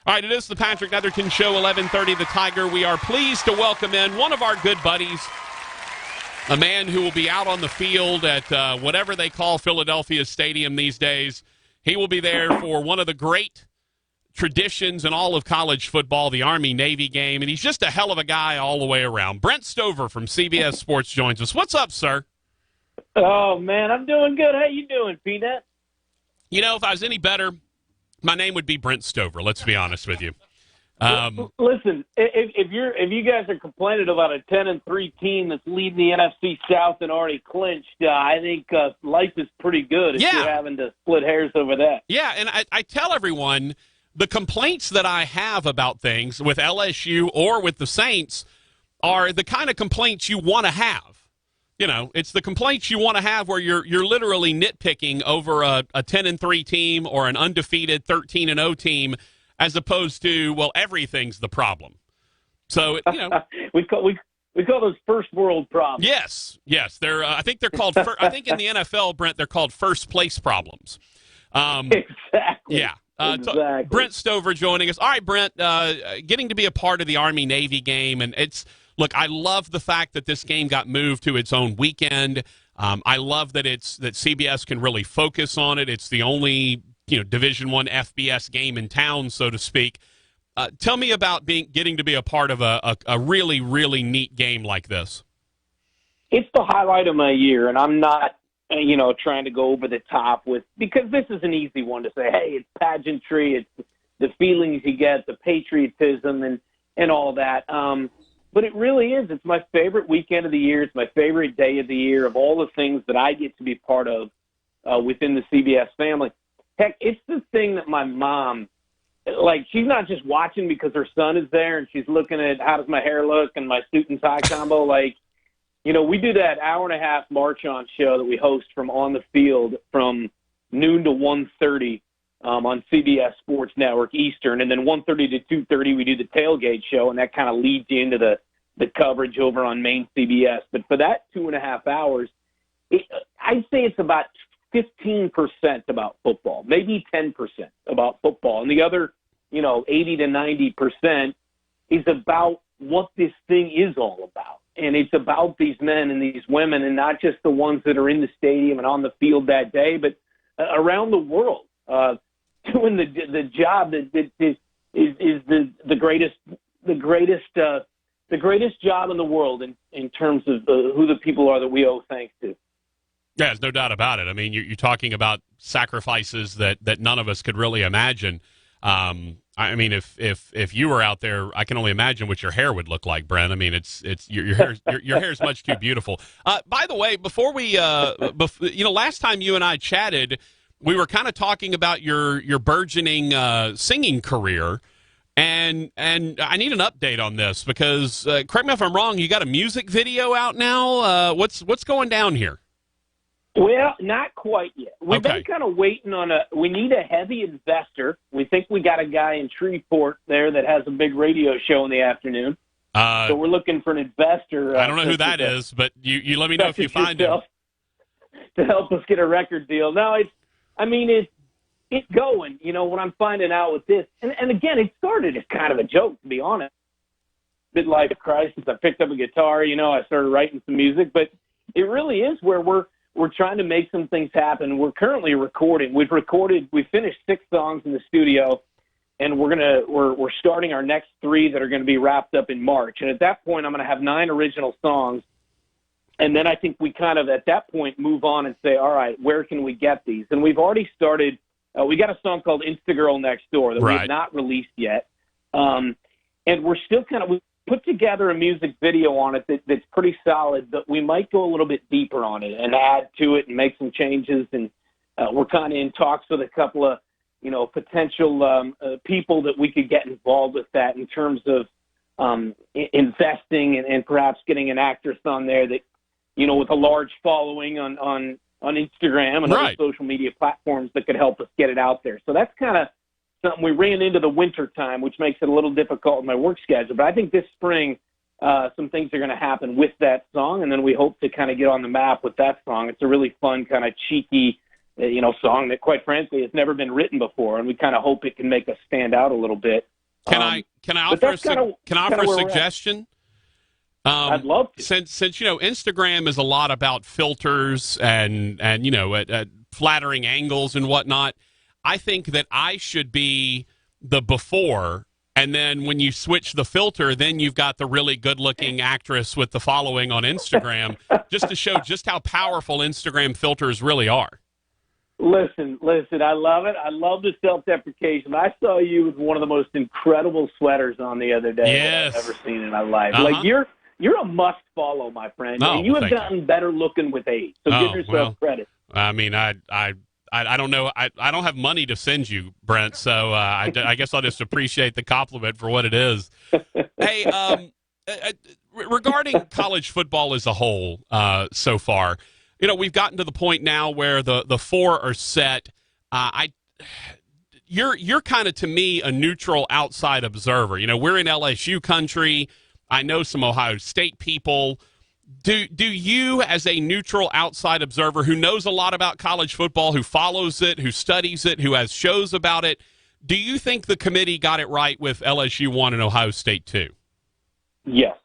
All right, it is the Patrick Netherton Show, 11:30 The Tiger. We are pleased to welcome in one of our good buddies, a man who will be out on the field at whatever they call Philadelphia Stadium these days. He will be there for one of the great traditions in all of college football, the Army-Navy game, and he's just a hell of a guy all the way around. Brent Stover from CBS Sports joins us. What's up, sir? Oh, man, I'm doing good. How you doing, Peanut? You know, if I was any better, my name would be Brent Stover, let's be honest with you. Listen, if you guys are complaining about a 10-3 team that's leading the NFC South and already clinched, I think life is pretty good if you're having to split hairs over that. Yeah, and I tell everyone the complaints that I have about things with LSU or with the Saints are the kind of complaints you want to have. You know, it's the complaints you want to have where you're literally nitpicking over a 10-3 team or an undefeated 13-0 team, as opposed to, well, everything's the problem. So, you know, we call those first world problems. Yes, they're. I think they're called. I think in the NFL, Brent, they're called first place problems. Exactly. Yeah. Exactly. Brent Stover joining us. All right, Brent, getting to be a part of the Army-Navy game, and look, I love the fact that this game got moved to its own weekend. I love that that CBS can really focus on it. It's the only Division I FBS game in town, so to speak. Tell me about getting to be a part of a really, really neat game like this. It's the highlight of my year, and I'm not trying to go over the top because this is an easy one to say, hey, it's pageantry, it's the feelings you get, the patriotism and all that. But it really is. It's my favorite weekend of the year. It's my favorite day of the year of all the things that I get to be part of within the CBS family. Heck, it's the thing that my mom, she's not just watching because her son is there and she's looking at how does my hair look and my suit and tie combo. We do that hour-and-a-half march-on show that we host from on the field from noon to 1:30 on CBS Sports Network Eastern, and then 1:30 to 2:30 we do the tailgate show, and that kind of leads you into the coverage over on main CBS. But for that 2.5 hours, I'd say it's about 15% about football, maybe 10% about football, and the other 80 to 90% is about what this thing is all about. And it's about these men and these women, and not just the ones that are in the stadium and on the field that day, but around the world, doing the job that is the greatest job in the world in terms of who the people are that we owe thanks to. Yeah, there's no doubt about it. I mean, you're talking about sacrifices that none of us could really imagine. I mean, if you were out there, I can only imagine what your hair would look like, Brent. I mean, it's your hair is much too beautiful. By the way, before we, last time you and I chatted, we were kind of talking about your burgeoning singing career, and I need an update on this because correct me if I'm wrong, you got a music video out now. What's going down here? Well, not quite yet. We've been kind of waiting on we need a heavy investor. We think we got a guy in Shreveport there that has a big radio show in the afternoon. So we're looking for an investor. I don't know who that is, but you let me know if you find him. To help us get a record deal. No, it's going. What I'm finding out with this, and again, it started as kind of a joke, to be honest. Midlife crisis. I picked up a guitar, I started writing some music, but it really is where we're trying to make some things happen. We're currently recording. We finished 6 songs in the studio, and we're starting our next 3 that are going to be wrapped up in March. And at that point, I'm going to have 9 original songs. And then I think we kind of, at that point, move on and say, all right, where can we get these? And we've already started. We got a song called Instagirl Next Door that we have not released yet. And we're still we put together a music video on it that's pretty solid, but we might go a little bit deeper on it and add to it and make some changes. And we're kind of in talks with a couple of, potential people that we could get involved with that in terms of investing and perhaps getting an actress on there that, with a large following on Instagram and other social media platforms that could help us get it out there. So that's kind of something we ran into the winter time, which makes it a little difficult with my work schedule. But I think this spring, some things are going to happen with that song, and then we hope to kind of get on the map with that song. It's a really fun, kind of cheeky, song that, quite frankly, has never been written before, and we kind of hope it can make us stand out a little bit Can I offer a suggestion? I'd love to. Since Instagram is a lot about filters and flattering angles and whatnot, I think that I should be the before, and then when you switch the filter, then you've got the really good-looking actress with the following on Instagram, just to show just how powerful Instagram filters really are. Listen, I love it. I love the self-deprecation. I saw you with one of the most incredible sweaters on the other day yes. that I've ever seen in my life. Uh-huh. Like you're a must-follow, my friend. Oh, and you have thank gotten better looking with age. So give yourself credit. I mean, I don't know. I don't have money to send you, Brent, so I guess I'll just appreciate the compliment for what it is. Hey, regarding college football as a whole so far, we've gotten to the point now where the four are set. You're kind of, to me, a neutral outside observer. We're in LSU country. I know some Ohio State people. Do you, as a neutral outside observer who knows a lot about college football, who follows it, who studies it, who has shows about it, do you think the committee got it right with LSU 1 and Ohio State 2? Yes,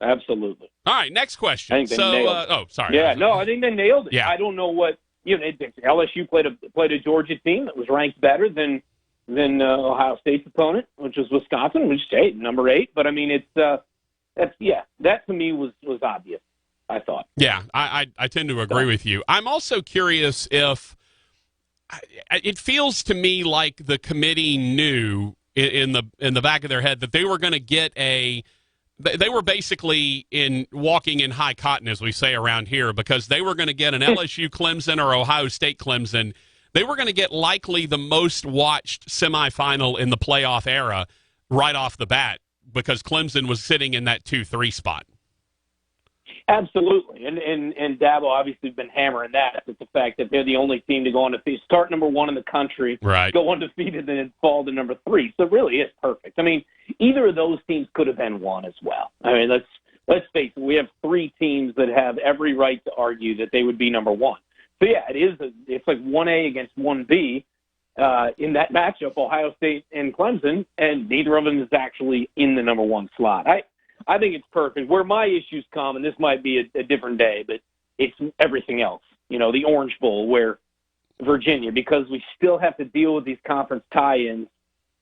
absolutely. All right, next question. I think they nailed it. Sorry. Yeah, no, I think they nailed it. Yeah. I don't know what LSU played a Georgia team that was ranked better than Ohio State's opponent, which was Wisconsin, which is number 8. But I mean, that to me was obvious, I thought. Yeah, I tend to agree with you. I'm also curious if it feels to me like the committee knew in the back of their head that they were going to get they were basically walking in high cotton, as we say around here, because they were going to get an LSU Clemson or Ohio State Clemson. They were going to get likely the most watched semifinal in the playoff era right off the bat, because Clemson was sitting in that 2-3 spot. Absolutely. And Dabo obviously been hammering that. It's the fact that they're the only team to go undefeated, start number 1 in the country, right, go undefeated, and then fall to number 3. So it really is perfect. I mean, either of those teams could have been 1 as well. I mean, let's face it. We have 3 teams that have every right to argue that they would be number 1. So yeah, it's like 1A against 1B. In that matchup, Ohio State and Clemson, and neither of them is actually in the number 1 slot. I think it's perfect. Where my issues come, and this might be a different day, but it's everything else. The Orange Bowl, where Virginia, because we still have to deal with these conference tie-ins.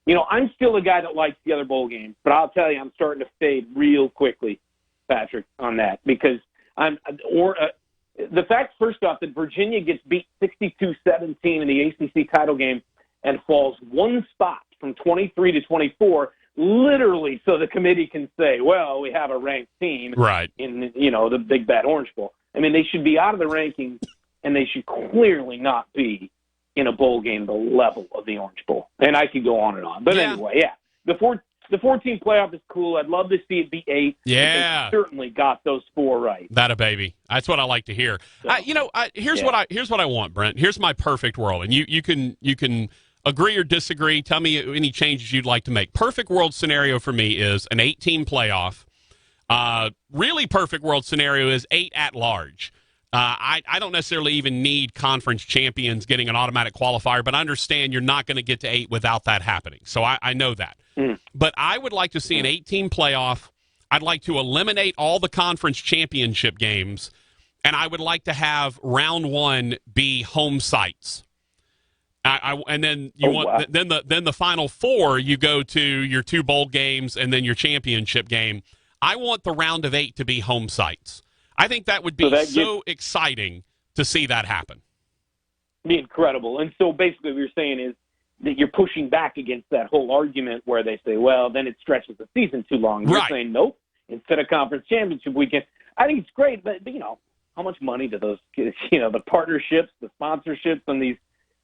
I'm still a guy that likes the other bowl games, but I'll tell you, I'm starting to fade real quickly, Patrick, on that, because the fact, first off, that Virginia gets beat 62-17 in the ACC title game and falls 1 spot from 23 to 24, literally so the committee can say, well, we have a ranked team right in the Big Bad Orange Bowl. I mean, they should be out of the rankings, and they should clearly not be in a bowl game the level of the Orange Bowl. And I could go on and on. But anyway, yeah, the 14 playoff is cool. I'd love to see it be 8. Yeah, they certainly got those 4 right. That a baby. That's what I like to hear. So, here's what I want, Brent. Here's my perfect world, and you can agree or disagree. Tell me any changes you'd like to make. Perfect world scenario for me is an 8-team playoff. Really perfect world scenario is 8 at large. I don't necessarily even need conference champions getting an automatic qualifier, but I understand you're not going to get to 8 without that happening. So I know that. But I would like to see an 8-team playoff. I'd like to eliminate all the conference championship games, and I would like to have round 1 be home sites. And then then the final 4, you go to your 2 bowl games and then your championship game. I want the round of 8 to be home sites. I think that would be so exciting to see that happen. Be incredible. And so basically what you're saying is that you're pushing back against that whole argument where they say, well, then it stretches the season too long. You're saying, nope, instead of conference championship weekend. I think it's great, but how much money do those, the partnerships, the sponsorships on these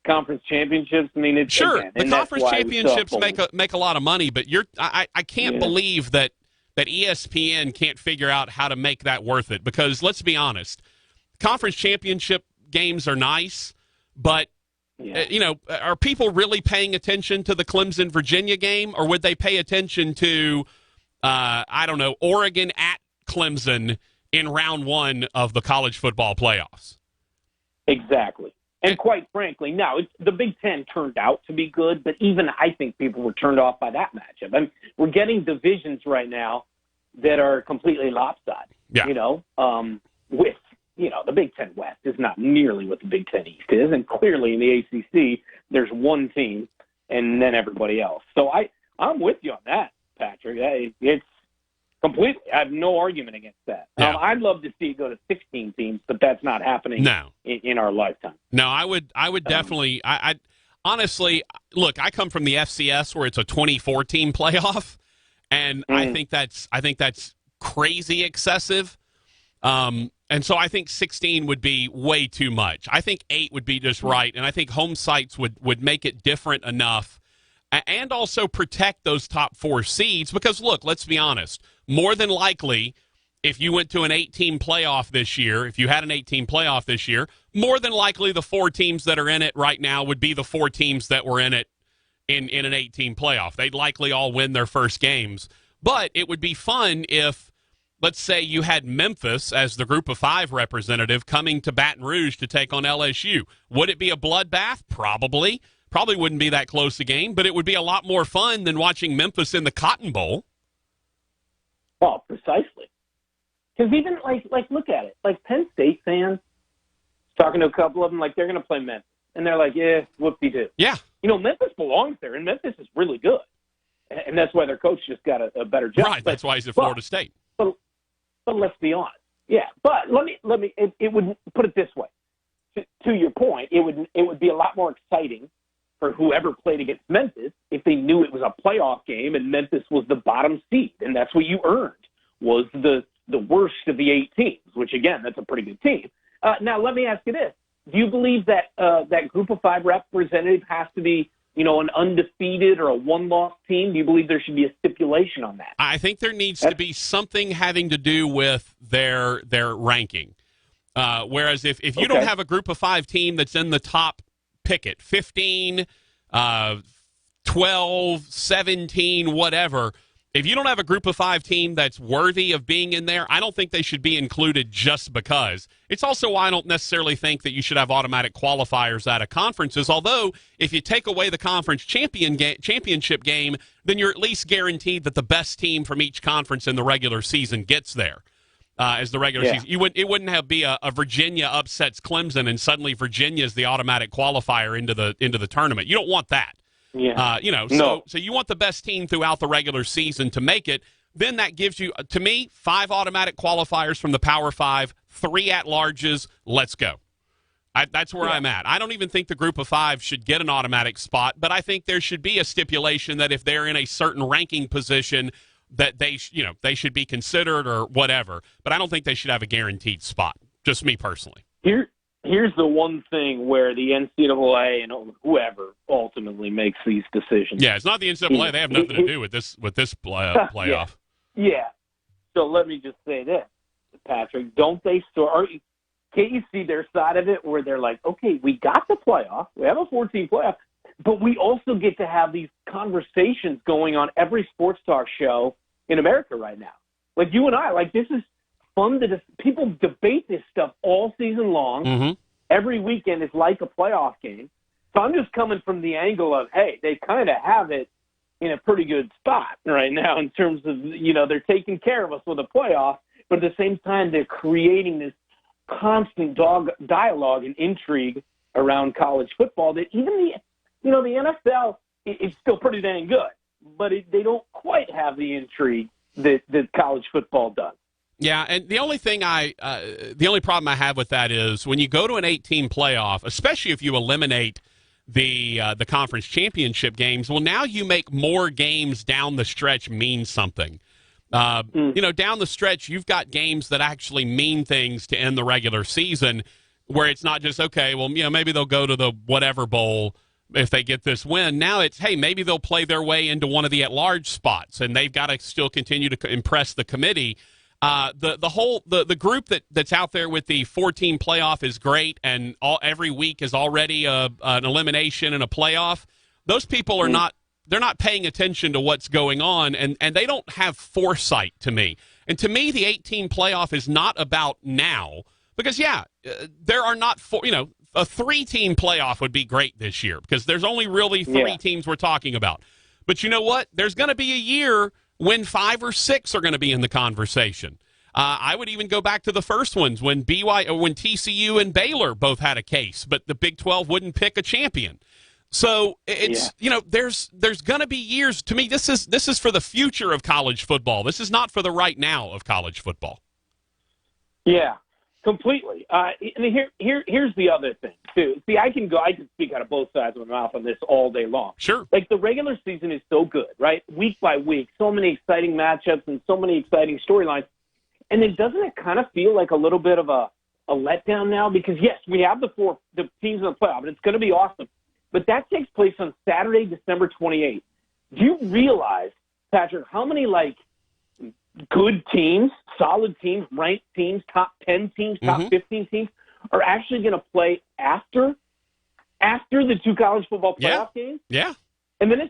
conference championships? I mean, it's sure. Again, the conference championships make a lot of money, but I can't believe that ESPN can't figure out how to make that worth it, because let's be honest, conference championship games are nice, but are people really paying attention to the Clemson Virginia game, or would they pay attention to Oregon at Clemson in round 1 of the college football playoffs? Exactly. And quite frankly, no, the Big Ten turned out to be good, but even I think people were turned off by that matchup. I mean, we're getting divisions right now that are completely lopsided. Yeah. With the Big Ten West is not nearly what the Big Ten East is, and clearly in the ACC there's one team and then everybody else. So I'm with you on that, Patrick. It's completely. I have no argument against that. Yeah. I'd love to see it go to 16 teams, but that's not happening in our lifetime. No, I would definitely. I honestly look. I come from the FCS where it's a 24-team playoff, and I think that's crazy excessive. And so I think 16 would be way too much. I think 8 would be just right, and I think home sites would make it different enough and also protect those top 4 seeds because, look, let's be honest, more than likely, if you went to an 8-team playoff this year, if you had an 8-team playoff this year, more than likely the 4 teams that are in it right now would be the 4 teams that were in it in an 8-team playoff. They'd likely all win their first games. But it would be fun if, let's say you had Memphis as the Group of 5 representative coming to Baton Rouge to take on LSU. Would it be a bloodbath? Probably. Probably wouldn't be that close a game, but it would be a lot more fun than watching Memphis in the Cotton Bowl. Well, precisely. Because even, look at it. Like, Penn State fans, talking to a couple of them, like, they're going to play Memphis. And they're like, yeah, whoop-de-doo. Yeah. Memphis belongs there, and Memphis is really good. And that's why their coach just got a better job. Right, that's why he's at Florida State. But let's be honest. Yeah, but let me. It would put it this way. To your point, it would be a lot more exciting for whoever played against Memphis if they knew it was a playoff game and Memphis was the bottom seed, and that's what you earned was the worst of the 8 teams. Which again, that's a pretty good team. Now, let me ask you this: do you believe that that Group of 5 representative has to be an undefeated or a one-loss team? Do you believe there should be a stipulation on that? I think there needs to be something having to do with their ranking. Whereas if you don't have a Group of 5 team that's in the top, pick it, 15, 12, 17, whatever, if you don't have a Group of 5 team that's worthy of being in there, I don't think they should be included just because. It's also why I don't necessarily think that you should have automatic qualifiers out of conferences, although if you take away the conference championship game, then you're at least guaranteed that the best team from each conference in the regular season gets there. As the regular season, it wouldn't be a Virginia upsets Clemson and suddenly Virginia is the automatic qualifier into the tournament. You don't want that. Yeah. So you want the best team throughout the regular season to make it. Then that gives you, to me, 5 automatic qualifiers from the Power 5, 3 at-larges. Let's go. That's where I'm at. I don't even think the Group of 5 should get an automatic spot, but I think there should be a stipulation that if they're in a certain ranking position, that they should be considered or whatever. But I don't think they should have a guaranteed spot. Just me personally. Here's the one thing where the NCAA and whoever ultimately makes these decisions. Yeah, it's not the NCAA. They have nothing to do with this playoff. Yeah. So let me just say this, Patrick. Don't they can't you see their side of it where they're like, okay, we got the playoff. We have a 14 playoff. But we also get to have these conversations going on every sports talk show in America right now. Like you and I, this is fun people debate this stuff all season long. Mm-hmm. Every weekend is like a playoff game. So I'm just coming from the angle of, hey, they kind of have it in a pretty good spot right now in terms of, they're taking care of us with a playoff, but at the same time, they're creating this constant dialogue and intrigue around college football that even the NFL is still pretty dang good, but they don't quite have the intrigue that college football does. Yeah, and the only problem I have with that is when you go to an 8-team playoff, especially if you eliminate the conference championship games, well, now you make more games down the stretch mean something. Down the stretch, you've got games that actually mean things to end the regular season, where it's not just maybe they'll go to the whatever bowl if they get this win. Now it's, hey, maybe they'll play their way into one of the at-large spots, and they've got to still continue to impress the committee. The group that's out there with the 4-team playoff is great, and every week is already an elimination and a playoff. Those people are they're not paying attention to what's going on, and they don't have foresight to me. And to me, the 8-team playoff is not about now, because there are not a 3-team playoff would be great this year because there's only really 3 teams we're talking about. But you know what? There's going to be a year when 5 or 6 are going to be in the conversation. I would even go back to the first ones when TCU and Baylor both had a case, but the Big 12 wouldn't pick a champion. So it's there's going to be years. To me, this is for the future of college football. This is not for the right now of college football. Yeah, completely. And here's the other thing too. See, I can speak out of both sides of my mouth on this all day long. Sure. Like the regular season is so good, right? Week by week, so many exciting matchups and so many exciting storylines. And then doesn't it kind of feel like a little bit of a letdown now? Because, yes, we have the teams in the playoff, and it's going to be awesome. But that takes place on Saturday, December 28th. Do you realize, Patrick, how many, good teams, solid teams, ranked teams, top 10 teams, top 15 teams are actually going to play after the 2 college football playoff games? Yeah. And then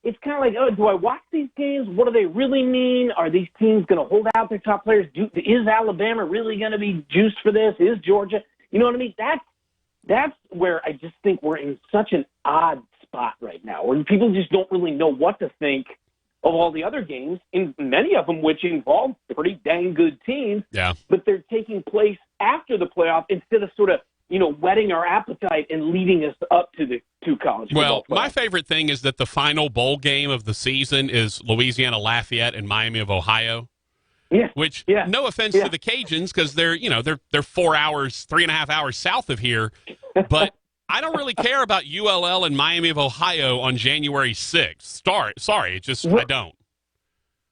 it's kind of like, oh, do I watch these games? What do they really mean? Are these teams going to hold out their top players? Is Alabama really going to be juiced for this? Is Georgia? You know what I mean? That's where I just think we're in such an odd spot right now, where people just don't really know what to think of all the other games, in many of them which involve pretty dang good teams. Yeah. But they're taking place after the playoff instead of sort of, whetting our appetite and leading us up to the 2 college football playoffs. My favorite thing is that the final bowl game of the season is Louisiana Lafayette and Miami of Ohio. Yeah. Which, no offense to the Cajuns, because they're 3.5 hours south of here, but I don't really care about ULL and Miami of Ohio on January 6th. Sorry, I don't.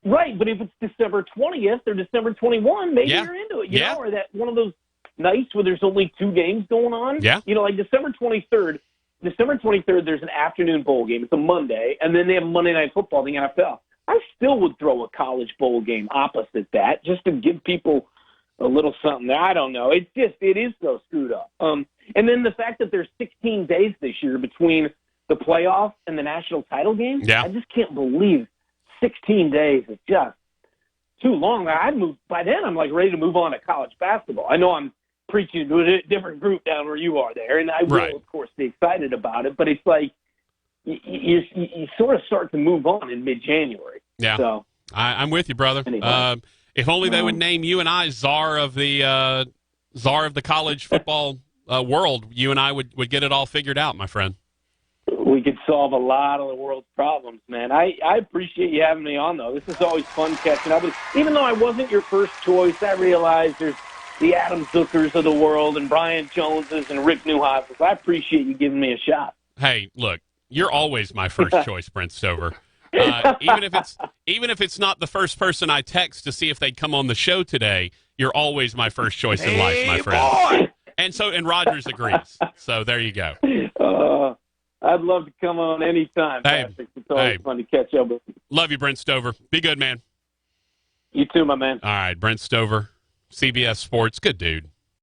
Right, but if it's December 20th or December 21, maybe you're into it. You know, or that one of those nights where there's only 2 games going on. Yeah. Like December 23rd, there's an afternoon bowl game. It's a Monday, and then they have Monday Night Football, the NFL. I still would throw a college bowl game opposite that just to give people a little something there. I don't know. It is so screwed up. And then the fact that there's 16 days this year between the playoff and the national title game, I just can't believe 16 days is just too long. By then, I'm ready to move on to college basketball. I know I'm preaching to a different group down where you are there, and I will, of course, be excited about it, but it's like you sort of start to move on in mid-January. Yeah, so, I'm with you, brother. Anyway. If only they would name you and I czar of the college football world, you and I would get it all figured out, my friend. We could solve a lot of the world's problems, man. I appreciate you having me on, though. This is always fun catching up with you. Even though I wasn't your first choice, I realized there's the Adam Zuckers of the world and Brian Joneses and Rick Neuhausers. I appreciate you giving me a shot. Hey, look, you're always my first choice, Brent Stover. Even if it's not the first person I text to see if they'd come on the show today, you're always my first choice in life, my friend. Boy! And Rogers agrees. So there you go. I'd love to come on anytime, Patrick. It's always fun to catch up with you. Love you, Brent Stover. Be good, man. You too, my man. All right, Brent Stover, CBS Sports. Good dude.